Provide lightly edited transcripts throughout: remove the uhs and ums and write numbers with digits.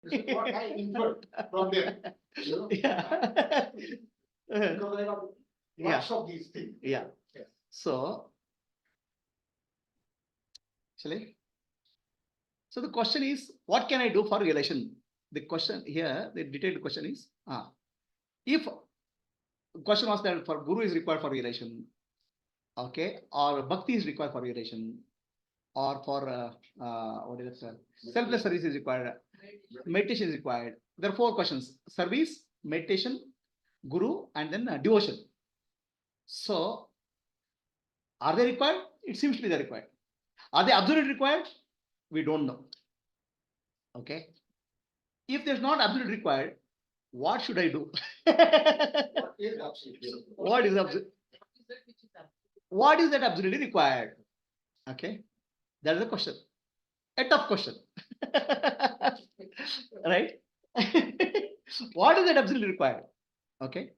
This is what I inferred from there. You know? Yeah. Because I got Yeah. lots of these things. Yeah. Yes. So, actually, so the question is, what can I do for realization? The question here, the detailed question is, if question was that for guru is required for realization, okay, or bhakti is required for realization, or for what is it? Selfless service is required, meditation is required. There are 4 questions: service, meditation, guru, and then devotion. So, are they required? It seems to be they required. Are they absolutely required? We don't know. Okay. If there's not absolutely required, what should I do? What is absolutely? What is absolutely? What is that absolutely required? Okay, that is the question. A tough question. Right? What is that absolutely required? Okay.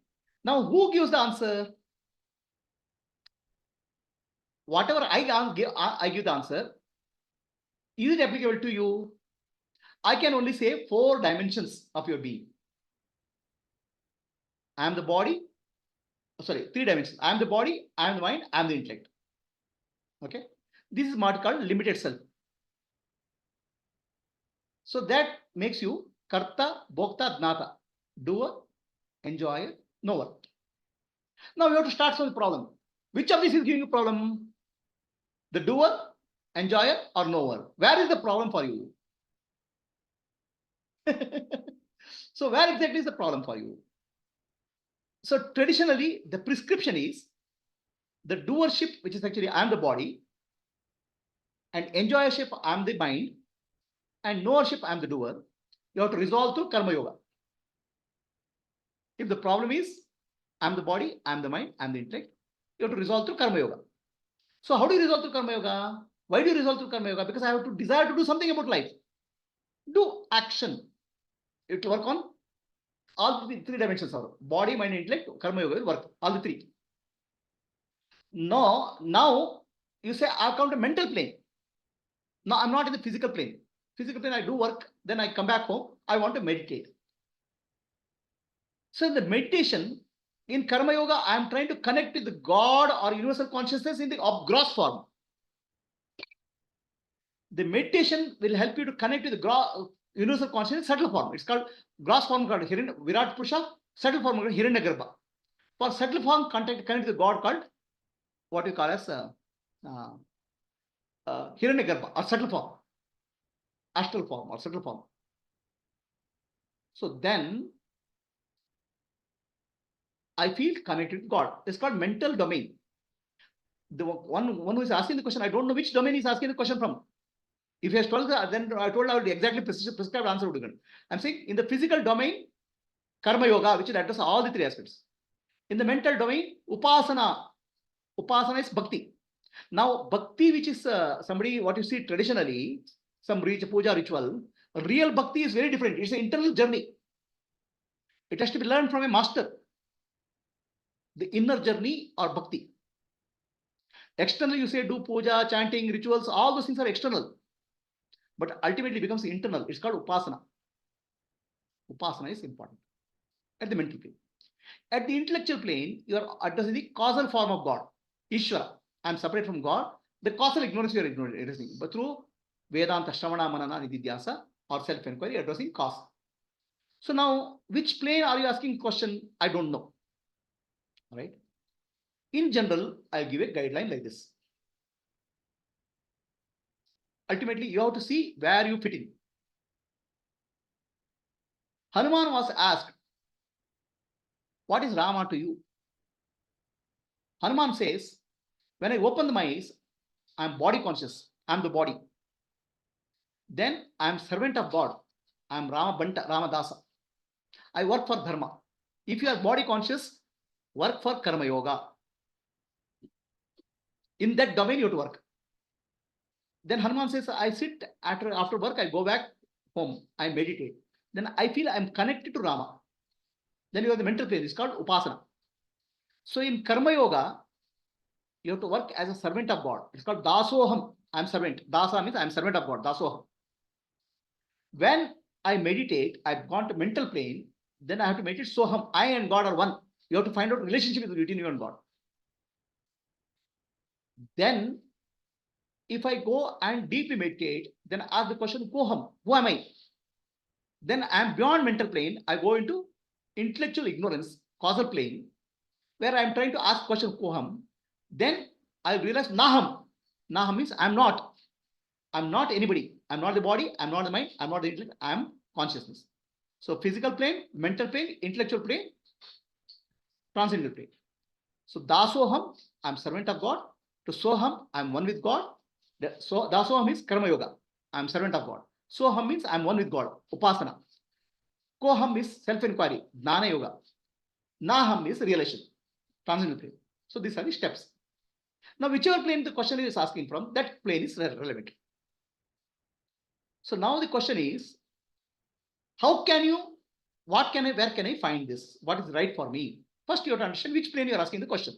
Now, who gives the answer? Whatever I give the answer. Is it applicable to you? I can only say 4 dimensions of your being. I am the body. Sorry, 3 dimensions. I am the body, I am the mind, I am the intellect. Okay. This is what called limited self. So that makes you karta, bhokta, jnata, doer, enjoyer, knower. Now we have to start from the problem. Which of these is giving you problem? The doer, enjoyer, or knower? Where is the problem for you? So where exactly is the problem for you? So traditionally, the prescription is the doership, which is actually I am the body, and enjoyership, I am the mind, and knowership, I am the doer. You have to resolve through karma yoga. If the problem is I am the body, I am the mind, I am the intellect, you have to resolve through karma yoga. So how do you resolve through karma yoga? Why do you resolve through karma yoga? Because I have to desire to do something about life. Do action. You have to work on all the 3 dimensions of body, mind, intellect. Karma yoga will work all the 3. No, now you say I've come to mental plane. No, I'm not in the physical plane. Physical plane, I do work, then I come back home. I want to meditate. So in the meditation, in karma yoga, I am trying to connect with the God or universal consciousness in the gross form. The meditation will help you to connect with the universal consciousness subtle form. It's called gross form called Virat Purusha, subtle form called Hiranyagarbha. For subtle form, connect with the God called what you call as Hiranyagarbha or subtle form, astral form or subtle form. So then I feel connected to God. It's called mental domain. The one who is asking the question, I don't know which domain he's asking the question from. If he has told that, then I told out the exactly prescribed answer would be given. I'm saying in the physical domain, karma yoga, which will address all the 3 aspects. In the mental domain, upasana. Upasana is bhakti. Now, bhakti, which is somebody, what you see traditionally, some puja ritual, real bhakti is very different. It's an internal journey. It has to be learned from a master. The inner journey or bhakti. Externally, you say do puja, chanting, rituals, all those things are external. But ultimately becomes internal. It's called upasana. Upasana is important at the mental plane. At the intellectual plane, you are addressing the causal form of God, Ishvara. I am separate from God. The causal ignorance you are addressing, but through Vedanta, Shravana, Manana, Nididhyasa, or self-enquiry, addressing cause. So now, which plane are you asking question? I don't know. Right? In general, I'll give a guideline like this. Ultimately, you have to see where you fit in. Hanuman was asked, what is Rama to you? Hanuman says, when I open my eyes, I am body conscious. I am the body. Then I am servant of God. I am Ramadasa. I work for dharma. If you are body conscious, work for karma yoga. In that domain, you have to work. Then Hanuman says, I sit after work, I go back home, I meditate. Then I feel I am connected to Rama. Then you have the mental plane. It's called upasana. So in karma yoga, you have to work as a servant of God. It's called dasoham. I am servant. Dasa means I am servant of God. Dasoham. When I meditate, I've gone to mental plane, then I have to meditate Soham. I and God are one. You have to find out relationship between you and God. Then, if I go and deeply meditate, then ask the question, Koham, who am I? Then I am beyond mental plane. I go into intellectual ignorance, causal plane, where I am trying to ask question, Koham. Then I realize Naham. Naham means I'm not. I'm not anybody. I'm not the body. I'm not the mind. I'm not the intellect. I'm consciousness. So physical plane, mental plane, intellectual plane, transcendental plane. So Dasoham, I'm servant of God. To Soham, I'm one with God. So Dasoham means Karma Yoga. I'm servant of God. Soham means I'm one with God. Upasana. Koham is self-enquiry. Jnana Yoga. Naham is realization. Transcendental plane. So these are the steps. Now, whichever plane the question is asking from, that plane is relevant. So now the question is, how can you, what can I, where can I find this? What is right for me? First, you have to understand which plane you are asking the question.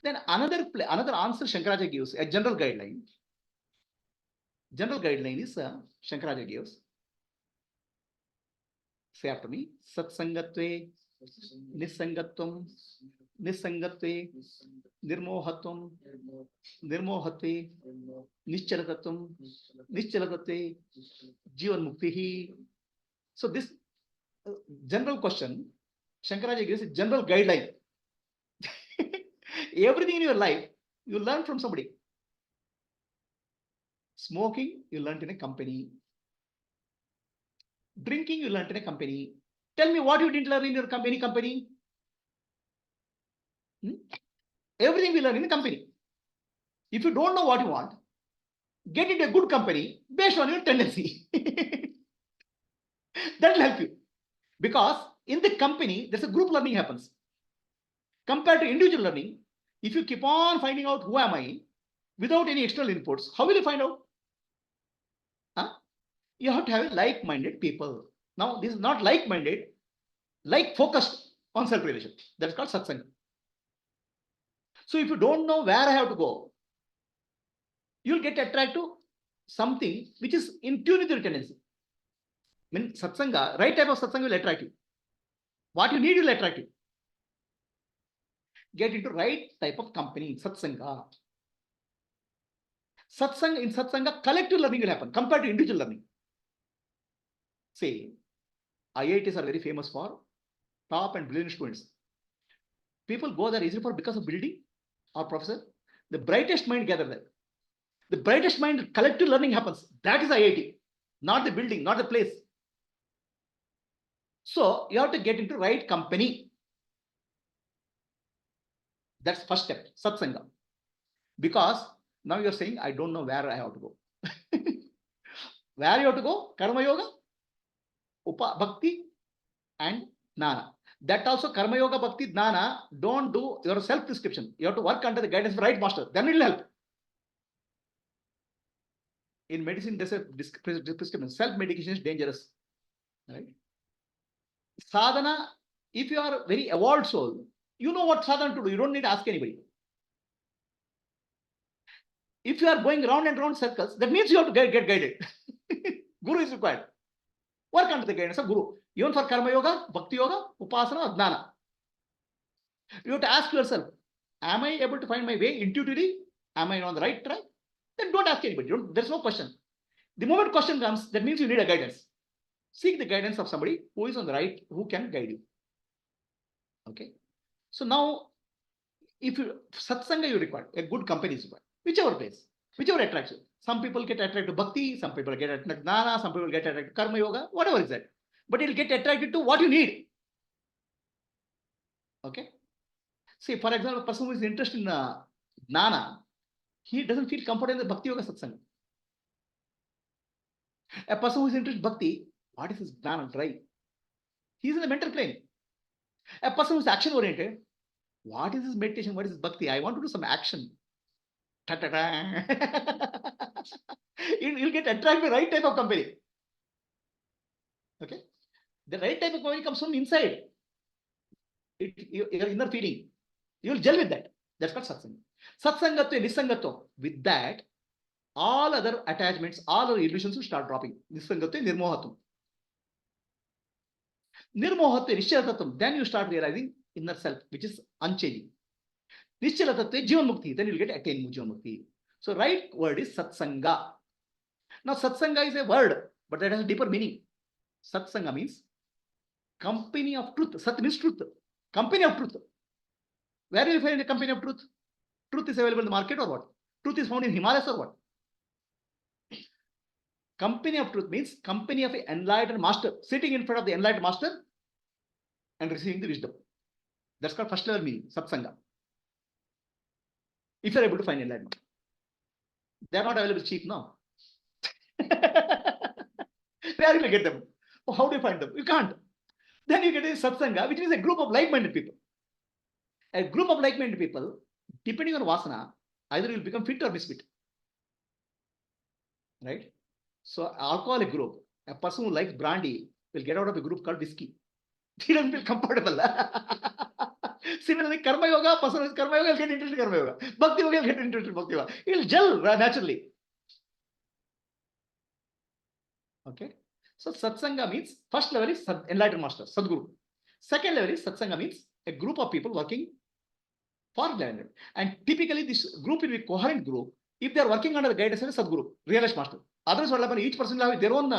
Then another answer Shankaracharya gives, a general guideline. General guideline is Shankaracharya gives. Say after me, Satsangatve, Nisangatvam, Nisangatve, Nirmohatvam, Nirmohatve, Nischalatatvam, Nischalatatve, Jivan Muktihi. So this general question, Shankaracharya gives a general guideline. Everything in your life, you learn from somebody. Smoking, you learned in a company. Drinking, you learned in a company. Tell me what you didn't learn in your company. Everything we learn in a company. If you don't know what you want, get into a good company based on your tendency. That will help you. Because in the company, there's a group learning happens. Compared to individual learning, if you keep on finding out who am I without any external inputs, how will you find out? You have to have like-minded people. Now, this is not like-minded, like-focused on self-realization. That's called satsanga. So if you don't know where I have to go, you'll get attracted to something which is in tune with your tendency. I mean, satsanga, right type of satsanga will attract you. What you need will attract you. Get into right type of company, satsanga. In satsanga, collective learning will happen compared to individual learning. Say, IITs are very famous for top and brilliant students. People go there easily because of building or professor. The brightest mind gather there. The brightest mind, collective learning happens. That is IIT, not the building, not the place. So you have to get into right company. That's first step, satsanga. Because now you're saying, I don't know where I have to go. Where you have to go? Karma Yoga, Bhakti, and Jnana. That also Karma Yoga, Bhakti, Jnana, don't do your self-prescription. You have to work under the guidance of right master. Then it will help. In medicine, there's a prescription. Self-medication is dangerous. Right? Sadhana, if you are a very evolved soul, you know what sadhana to do. You don't need to ask anybody. If you are going round and round circles, that means you have to get guided. Guru is required. Work under the guidance of Guru. Even for Karma Yoga, Bhakti Yoga, Upasana, Jnana. You have to ask yourself, am I able to find my way intuitively? Am I on the right track? Then don't ask anybody. There's no question. The moment question comes, that means you need a guidance. Seek the guidance of somebody who is on the right, who can guide you. Okay. So now, if you satsanga you require, a good company is required. Whichever place, whichever attracts you. Some people get attracted to bhakti, some people get attracted to jnana, some people get attracted to karma yoga, whatever is that. But it'll get attracted to what you need. Okay. See, for example, a person who is interested in jnana, he doesn't feel comfortable in the bhakti yoga satsanga. A person who is interested in bhakti, what is his jnana drive? He is in the mental plane. A person who is action oriented, what is his meditation? What is his bhakti? I want to do some action. You'll get attracted to the right type of company. Okay. The right type of company comes from inside. Your inner feeling. You'll gel with that. That's called satsanga. Satsangatva, nisangatva. With that, all other attachments, all other illusions will start dropping. Nisangate nirmohatam. Nirmohate nishyatatam. Then you start realizing inner self, which is unchanging. Nischalatate jivan mukti. Then you'll get attain jivan mukti. So right word is satsanga. Now satsanga is a word, but that has a deeper meaning. Satsanga means company of truth. Sat means truth. Company of truth. Where do you find a company of truth? Truth is available in the market or what? Truth is found in Himalayas or what? Company of truth means company of an enlightened master, sitting in front of the enlightened master and receiving the wisdom. That's called first level meaning, satsanga. If you're able to find enlightenment. They are not available cheap now. Where will you get them? How do you find them? You can't. Then you get a satsanga, which is a group of like-minded people. A group of like-minded people, depending on vasana, either you'll become fit or misfit. Right? So alcoholic group, a person who likes brandy will get out of a group called whiskey. He doesn't feel comfortable. Similarly, karma yoga, person who is karma yoga will get interested in karma yoga. Bhakti yoga will get interested in bhakti yoga. He will gel naturally. Okay. So satsanga means first level is enlightened master, Sadguru. Second level is satsanga means a group of people working for enlightenment. And typically this group will be a coherent group if they are working under the guidance of a Sadguru, realized master. Otherwise, what will happen? Each person will have their own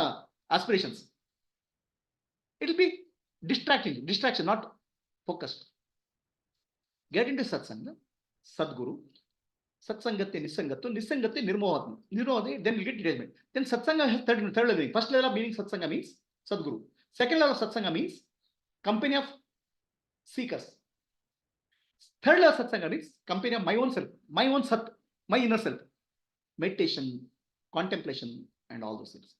aspirations. It will be distraction, not focused. Get into satsanga, Sadguru. Satsangate nisangato, nisangate nirmohatma. Nirmohate, then you get detachment. Then satsanga has third level meaning. First level of meaning satsanga means Sadguru. Second level of satsanga means company of seekers. Third level of satsanga means company of my own self, my own sat, my inner self. Meditation, contemplation, and all those things.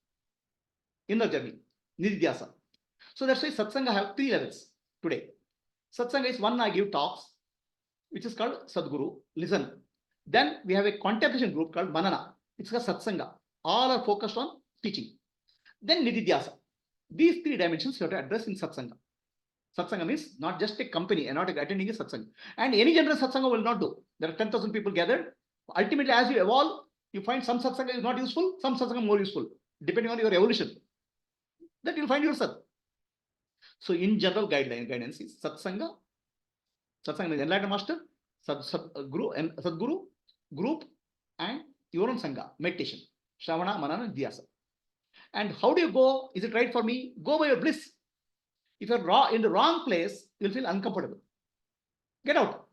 Inner journey, nidhyasa. So that's why satsanga have 3 levels today. Satsanga is one I give talks, which is called Sadguru. Listen. Then we have a contemplation group called Manana. It's called Satsanga. All are focused on teaching. Then Nididhyasa. These 3 dimensions you have to address in Satsanga. Satsanga means not just a company and not attending a Satsanga. And any general Satsanga will not do. There are 10,000 people gathered. Ultimately, as you evolve, you find some Satsanga is not useful, some Satsanga more useful, depending on your evolution. That you'll find yourself. So in general guidance is Satsanga. Satsanga is enlightened master, Sadguru, group, and your own Sangha, meditation, Shravana, Manana, Dhyasa. And how do you go? Is it right for me? Go by your bliss. If you're in the wrong place, you'll feel uncomfortable. Get out.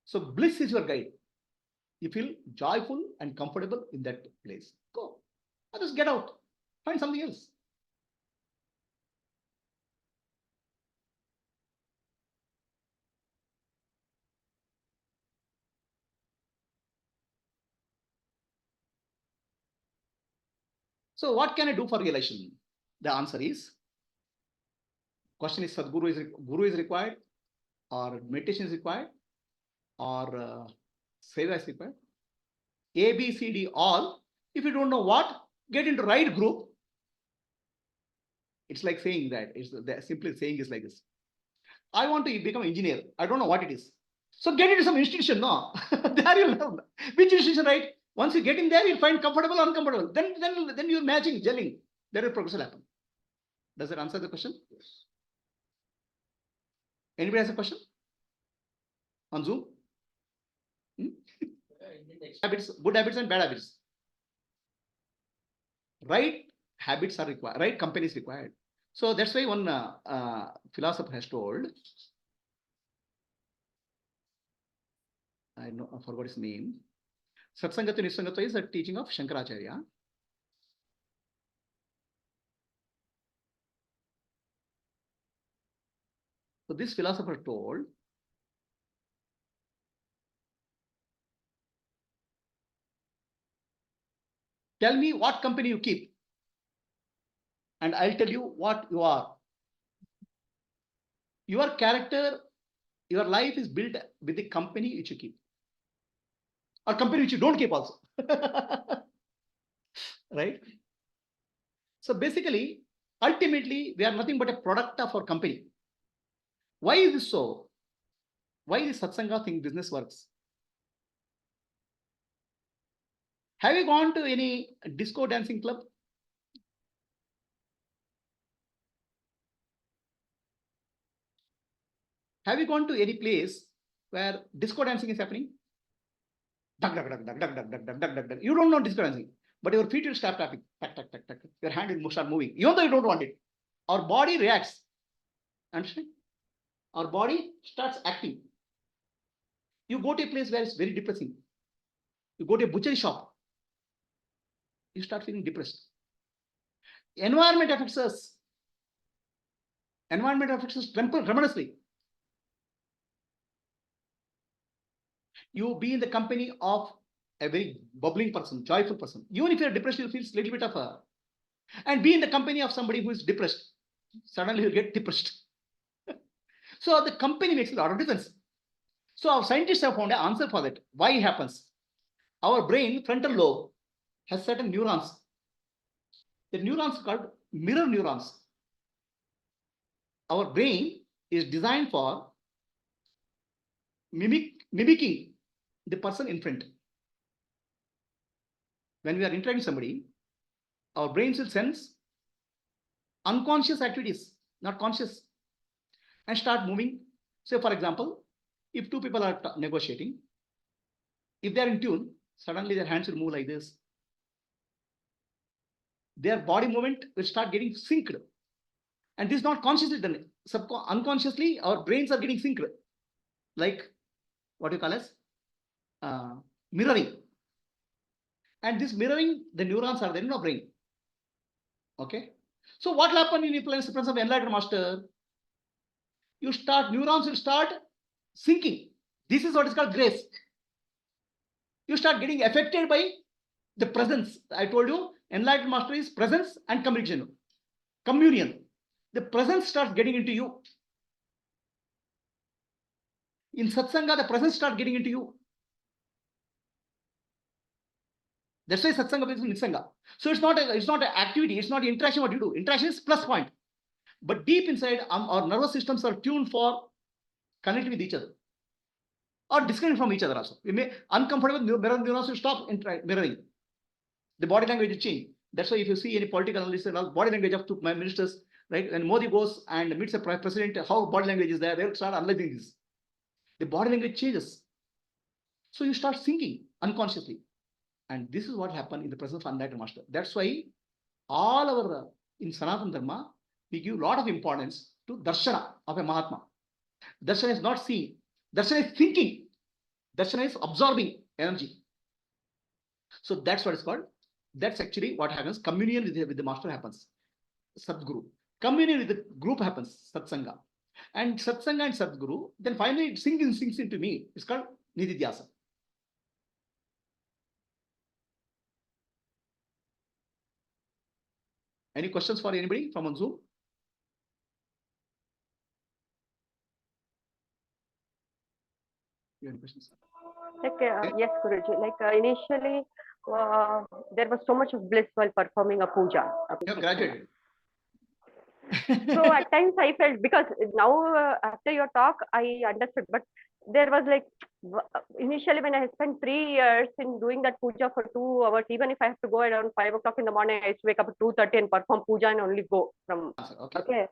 So bliss is your guide. You feel joyful and comfortable in that place. Go. Or just get out. Find something else. So what can I do for realization? The answer is, question is Guru is required, or meditation is required, or seva is required. A, B, C, D, all. If you don't know what, get into right group. It's like saying that. Simply saying is like this. I want to become an engineer. I don't know what it is. So get into some institution. No, there you'll learn. Which institution, right? Once you get in there, you'll find comfortable, uncomfortable. Then you're matching, gelling. There will progress will happen. Does that answer the question? Yes. Anybody has a question? On Zoom? Habits, good habits and bad habits. Right habits are required. Right company is required. So that's why one philosopher has told, I forgot his name. Satsangata Nisangata is a teaching of Shankaracharya. So this philosopher told, tell me what company you keep, and I'll tell you what you are. Your character, your life is built with the company which you keep, or company which you don't keep also. Right? So basically, ultimately, we are nothing but a product of our company. Why is this so? Why this satsanga thing business works? Have you gone to any disco dancing club? Have you gone to any place where disco dancing is happening? Dug, dug, dug, dug, dug, dug, dug, dug, dug, dug, dug. You don't know disco dancing, but your feet will start tapping. Tack, tack, tack, tack. Your hand will start moving, even though you don't want it. Our body reacts. Understand? Our body starts acting. You go to a place where it's very depressing. You go to a butchery shop. You start feeling depressed. Environment affects us. Environment affects us tremendously. You be in the company of a very bubbling person, joyful person. Even if you're depressed, you'll feel a little bit of a. And be in the company of somebody who is depressed. Suddenly you'll get depressed. So the company makes a lot of difference. So our scientists have found an answer for that. Why it happens? Our brain, frontal lobe, has certain neurons. The neurons are called mirror neurons. Our brain is designed for mimicking the person in front. When we are interacting with somebody, our brains will sense unconscious activities, not conscious, and start moving. So, for example, if two people are negotiating, if they are in tune, suddenly their hands will move like this. Their body movement will start getting synced. And this is not consciously done. Unconsciously, our brains are getting synced. Like what you call as mirroring. And this mirroring, the neurons are there in our brain. Okay. So what will happen in the presence of enlightened master? Neurons will start syncing. This is what is called grace. You start getting affected by the presence. I told you, enlightened master is presence and communication. Communion. The presence starts getting into you. In satsanga, the presence starts getting into you. That's why satsanga is nitsanga. So it's not an activity, it's not an interaction what you do. Interaction is plus point. But deep inside, our nervous systems are tuned for connecting with each other. Or disconnecting from each other also. We may uncomfortable mirror neurons will stop mirroring. The body language will change. That's why if you see any political analysis, body language of two ministers, right? When Modi goes and meets a president, how body language is there, they'll start analyzing this. The body language changes. So you start thinking unconsciously. And this is what happened in the presence of enlightened master. That's why all our, in Sanatana Dharma, we give a lot of importance to darshana of a Mahatma. Darshana is not seeing. Darshana is thinking. Darshana is absorbing energy. So that's what it's called. That's actually what happens. Communion with the master happens. Sadguru. Communion with the group happens. Satsanga. And Satsanga and Sadguru, then finally it sinks into me. It's called Nididhyasa. Any questions for anybody from on Zoom? You have any questions? Yes, Guruji. Initially, there was so much of bliss while performing a puja. You have graduated. So at times I felt, because now after your talk I understood, but there was initially when I spent 3 years in doing that puja for 2 hours, even if I have to go around 5 o'clock in the morning, I used to wake up at 2:30 and perform puja and only go from. Okay.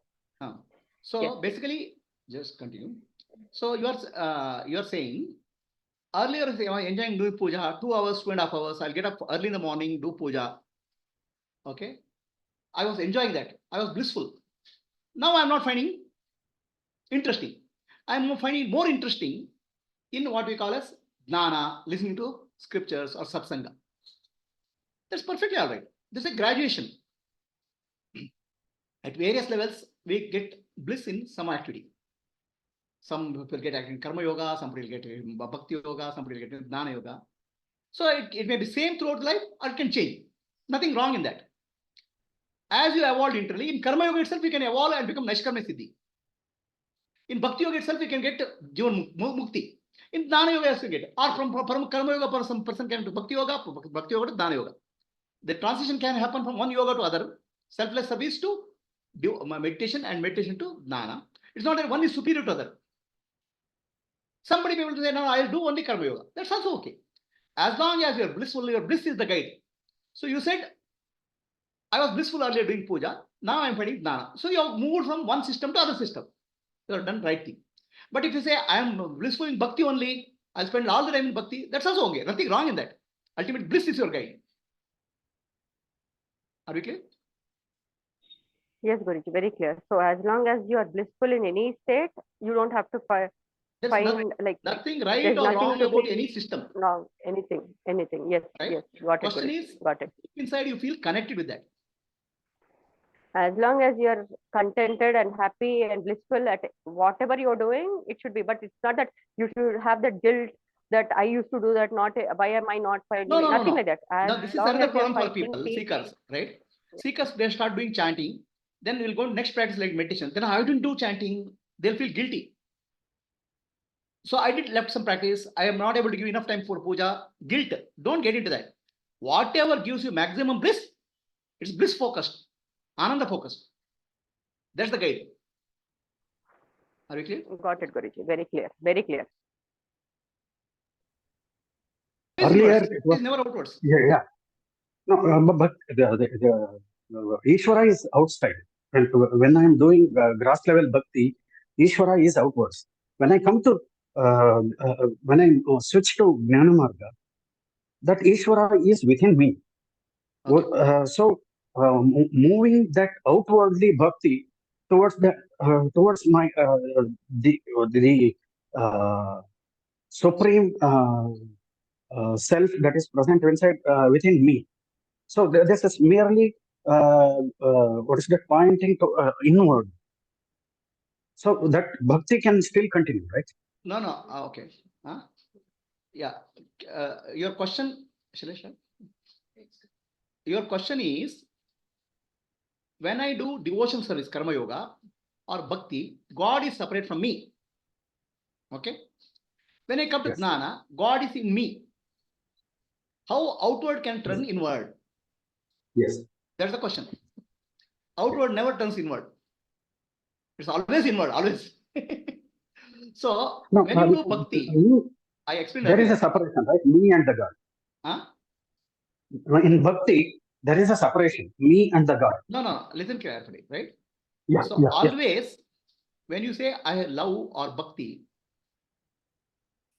So yes. Basically, just continue. So you are saying earlier I was enjoying doing puja 2 hours, 2.5 hours. I'll get up early in the morning, do puja. Okay. I was enjoying that. I was blissful. Now I'm not finding interesting. I'm finding more interesting in what we call as jnana, listening to scriptures or satsanga. That's perfectly all right. There's a graduation. At various levels, we get bliss in some activity. Some people get in karma yoga, some people get in bhakti yoga, some people get in jnana yoga. So it may be same throughout life or it can change. Nothing wrong in that. As you evolve internally, in karma yoga itself, you can evolve and become Naishkarma Siddhi. In bhakti yoga itself, you can get Jivan Mukti. In Dana yoga, you can get. Or from karma yoga, some person can do bhakti yoga to Dana yoga. The transition can happen from one yoga to other. Selfless service to meditation and meditation to Dana. It's not that one is superior to other. Somebody will say, no, I'll do only karma yoga. That's also okay. As long as you're blissful, your bliss is the guide. So you said, I was blissful earlier doing puja. Now I'm finding jnana. So you have moved from one system to other system. You have done right thing. But if you say, I am blissful in bhakti only, I'll spend all the time in bhakti, that's also okay. Nothing wrong in that. Ultimate bliss is your guide. Are we clear? Yes, Guruji, very clear. So as long as you are blissful in any state, you don't have to There's find like nothing right there's or nothing wrong to about feel any system. wrong, anything. Yes, Right? yes, got it, Question Guruji, is, got it. inside you feel connected with that. As long as you're contented and happy and blissful at whatever you're doing, it should be. But it's not that you should have that guilt that I used to do that. Not why am I not finding No. nothing like that. As Now, this is long another as you're problem for finding people, peace. seekers, right? Seekers, they start doing chanting. Then we'll go to next practice like meditation. Then I didn't do chanting. They'll feel guilty. So I did left some practice. I am not able to give enough time for puja. Guilt. Don't get into that. Whatever gives you maximum bliss, it's bliss focused, ananda focused. That's the guide. Are we clear? Got it, Guruji. Very clear. Very clear. Earlier, it was never outwards. yeah. No, but the Ishvara is outside. And when I am doing grass level bhakti, Ishvara is outwards. When I come to when I switch to Jnana Marga, that Ishvara is within me. Okay. So moving that outwardly bhakti towards the towards my the supreme self that is present inside within me. So this is merely what is that, pointing to inward. So that bhakti can still continue, right? No. Okay. Huh? Yeah. Your question, Shailesh? Your question is, when I do devotion service, karma yoga or bhakti, God is separate from me. Okay. When I come to Yes. jnana, God is in me. How outward can turn inward? Yes. That's the question. Outward never turns inward. It's always inward, always. So No, when you do bhakti, I explained there is earlier. a separation, right? Me and the God. Huh? In bhakti, there is a separation, me and the God. No. Listen carefully, right? Yeah. So Yeah. always, when you say I love or bhakti,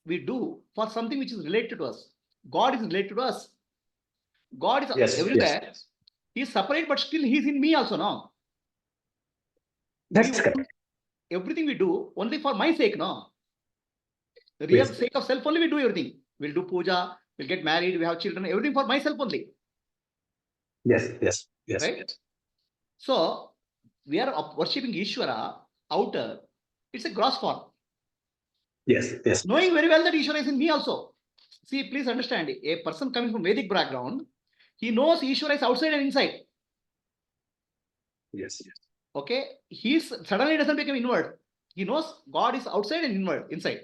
we do for something which is related to us. God is related to us. God is Yes. everywhere. Yes. He is separate, but still he is in me also now. That's correct. Everything we do only for my sake, no? The real Yes. sake of self only we do everything. We'll do puja, we'll get married, we have children, everything for myself only. Yes. Right? So we are worshipping Ishvara outer. It's a gross form. Yes. Knowing very well that Ishvara is in me also. See, please understand, a person coming from Vedic background, he knows Ishvara is outside and inside. Yes. Okay, he's suddenly doesn't become inward. He knows God is outside and inward, inside.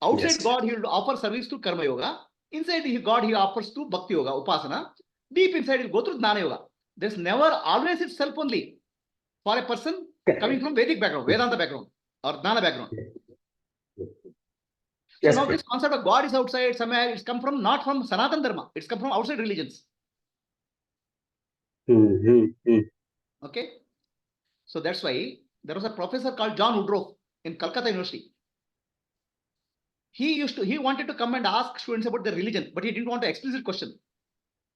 Outside Yes. God, he will offer service to karma yoga. Inside God, he offers to bhakti yoga, upasana. Deep inside, he'll go through jnana yoga. There's never always itself only for a person coming from Vedic background, Vedanta background, or jnana background. Yes. So now this concept of God is outside somewhere, it's come from not from Sanatana Dharma, it's come from outside religions. Okay. So that's why there was a professor called John Woodruff in Calcutta University. He wanted to come and ask students about their religion, but he didn't want an explicit question.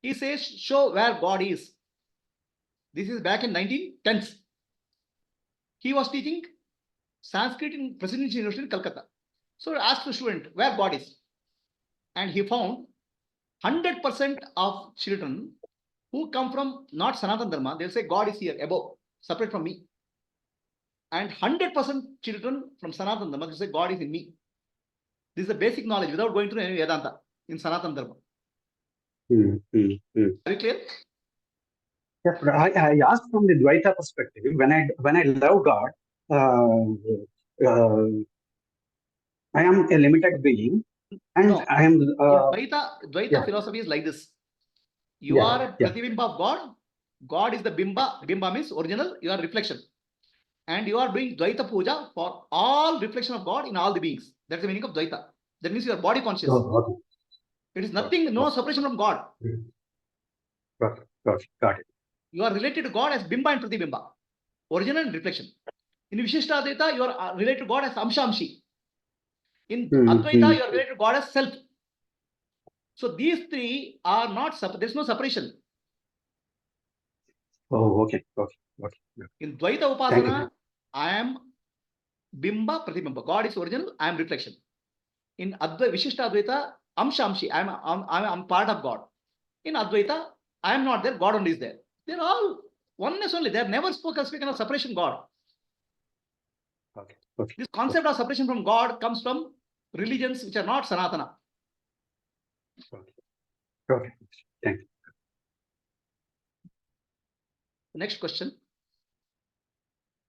He says, show where God is. This is back in 1910s. He was teaching Sanskrit in Presidential University in Calcutta. So he asked the student where God is. And he found 100% of children who come from not Sanatana Dharma, they'll say God is here above, separate from me. And 100% children from Sanatana Dharma, they'll say God is in me. This is the basic knowledge without going through any Vedanta in Sanatana Dharma. Are you clear? Yes, but I asked from the Advaita perspective. When I love God, I am a limited being, and No. I am. Advaita philosophy is like this. You are a pratibimba of God. God is the bimba. Bimba means original. You are reflection, and you are doing Dvaita puja for all reflection of God in all the beings. That's the meaning of Dvaita. That means you are body conscious. Okay. It is nothing, no separation from God. Got it. You are related to God as Bimba and Pratibimba, original and reflection. In Vishishta Advaita, you are related to God as Amsha Amshi. In Advaita, you are related to God as self. So these three are not, there is no separation. Oh, okay. In Dvaita Upasana, I am Bimba, Pratibimba. God is original, I am reflection. In Advaita, Vishishta Advaita, Amsha Amshi, I'm part of God. In Advaita, I am not there, God only is there. They're all oneness only. They have never spoken of separation God. Okay. This concept of separation from God comes from religions which are not Sanatana. Okay. Thank you. Next question.